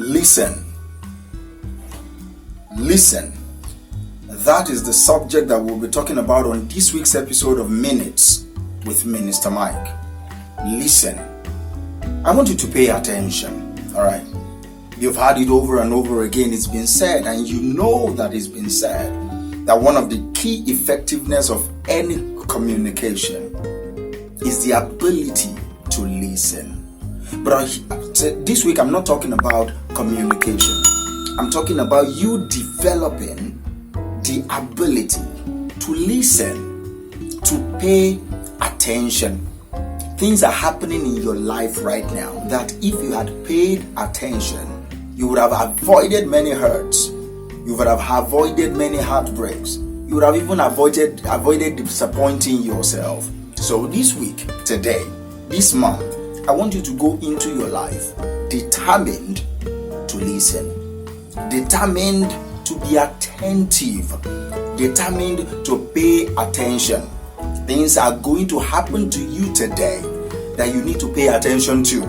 Listen. Listen. That is the subject that we'll be talking about on this week's episode of Minutes with MinistaMike. Listen. I want you to pay attention. Alright. You've heard it over and over again. It's been said, and you know that it's been said, that one of the key effectiveness of any communication is the ability to listen. But this week I'm not talking about communication. I'm talking about you developing the ability to listen, to pay attention. Things are happening in your life right now that if you had paid attention, you would have avoided many hurts. You would have avoided many heartbreaks. You would have even avoided disappointing yourself. So this week, today, this month, I want you to go into your life determined to listen, determined to be attentive, determined to pay attention. Things are going to happen to you today that you need to pay attention to.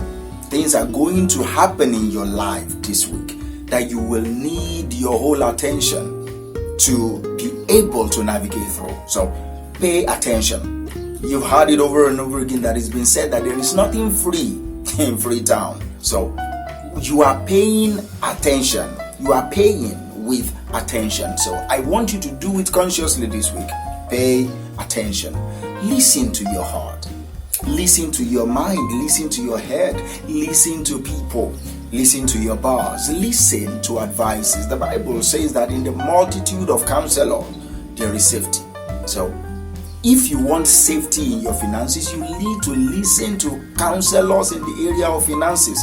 Things are going to happen in your life this week that you will need your whole attention to be able to navigate through. So pay attention. You've heard it over and over again that it's been said that there is nothing free in Freetown. So you are paying attention. You are paying with attention. So I want you to do it consciously this week. Pay attention. Listen to your heart. Listen to your mind. Listen to your head. Listen to people. Listen to your boss. Listen to advices. The Bible says that in the multitude of counselors, there is safety. So if you want safety in your finances, you need to listen to counselors in the area of finances.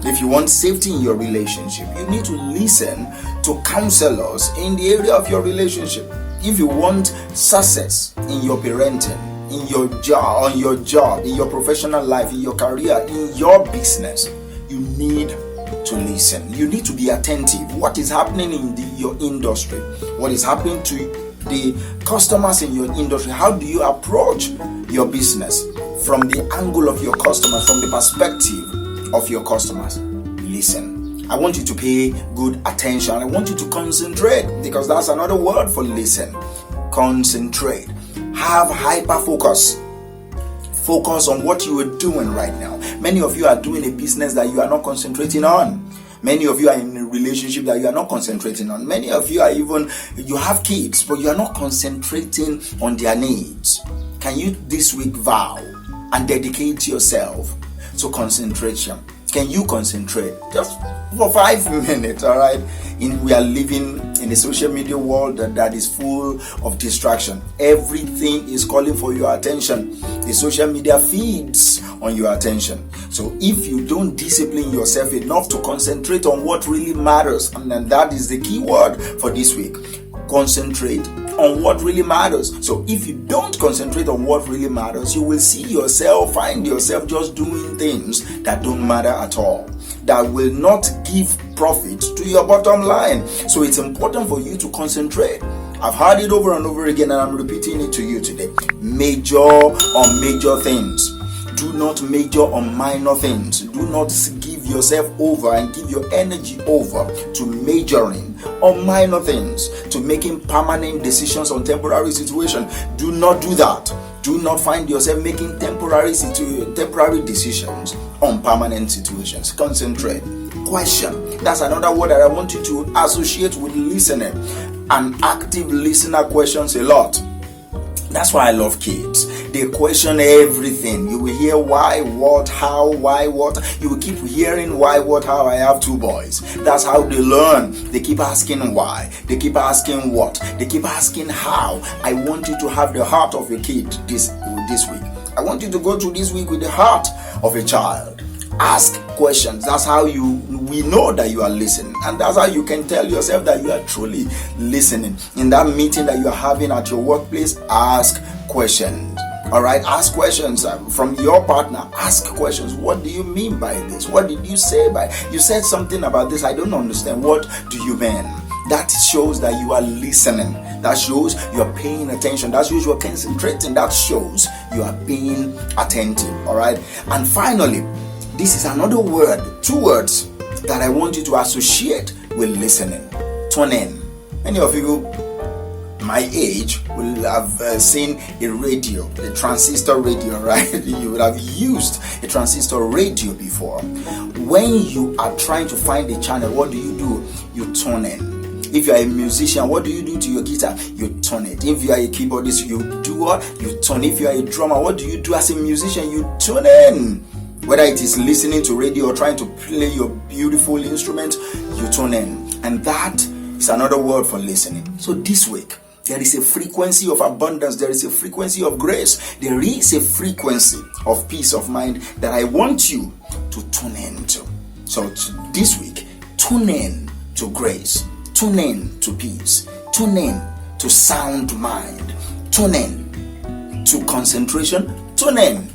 If you want safety in your relationship, you need to listen to counselors in the area of your relationship. If you want success in your parenting, in your job, on your job, in your professional life, in your career, in your business, you need to listen. You need to be attentive. What is happening in your industry? What is happening to the customers in your industry? How do you approach your business from the angle of your customers, from the perspective of your customers? Listen. I want you to pay good attention. I want you to concentrate, because that's another word for listen. Concentrate. Have hyper focus. Focus on what you are doing right now. Many of you are doing a business that you are not concentrating on. Many of you are in a relationship that you are not concentrating on. Many of you are you have kids, but you are not concentrating on their needs. Can you this week vow and dedicate yourself to concentration? Can you concentrate just for 5 minutes? All right. We are living in a social media world that is full of distraction. Everything is calling for your attention. The social media feeds on your attention. So if you don't discipline yourself enough to concentrate on what really matters, and then that is the key word for this week. Concentrate on what really matters. So if you don't concentrate on what really matters, you will find yourself just doing things that don't matter at all, that will not give profit to your bottom line. So it's important for you to concentrate. I've heard it over and over again, and I'm repeating it to you today. Major on major things. Do not major on minor things. Do not give yourself over and give your energy over to majoring on minor things, to making permanent decisions on temporary situations. Do not do that. Do not find yourself making temporary decisions on permanent situations. Concentrate. Question. That's another word that I want you to associate with listening. An active listener questions a lot. That's why I love kids. They question everything. You will hear why, what, how, why, what. You will keep hearing why, what, how. I have 2 boys. That's how they learn. They keep asking why. They keep asking what. They keep asking how. I want you to have the heart of a kid this week. I want you to go through this week with the heart of a child. Ask questions. That's how we know that you are listening, and that's how you can tell yourself that you are truly listening. In that meeting that you are having at your workplace, ask questions. All right, ask questions from your partner. Ask questions. What do you mean by this? What did you say by? You said something about this. I don't understand. What do you mean? That shows that you are listening. That shows you are paying attention. That shows you are concentrating. That shows you are being attentive. All right. And finally, this is another word, 2 words that I want you to associate with listening. Tune in. Many of you my age will have seen a radio, a transistor radio, right? You would have used a transistor radio before. When you are trying to find a channel, what do? You tune in. If you are a musician, what do you do to your guitar? You tune it. If you are a keyboardist, you do what? You tune. If you are a drummer, what do you do as a musician? You tune in. Whether it is listening to radio or trying to play your beautiful instrument, you tune in. And that is another word for listening. So this week, there is a frequency of abundance. There is a frequency of grace. There is a frequency of peace of mind that I want you to tune into. So this week, tune in to grace. Tune in to peace. Tune in to sound mind. Tune in to concentration. Tune in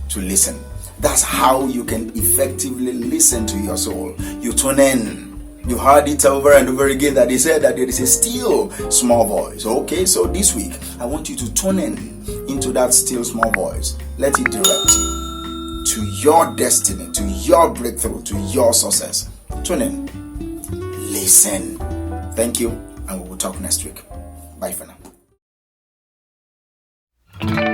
to listen. That's how you can effectively listen to your soul. You tune in. You heard it over and over again that they said that there is a still small voice. Okay, so this week I want you to tune in into that still small voice. Let it direct you to your destiny, to your breakthrough, to your success. Tune in. Listen. Thank you, and we will talk next week. Bye for now.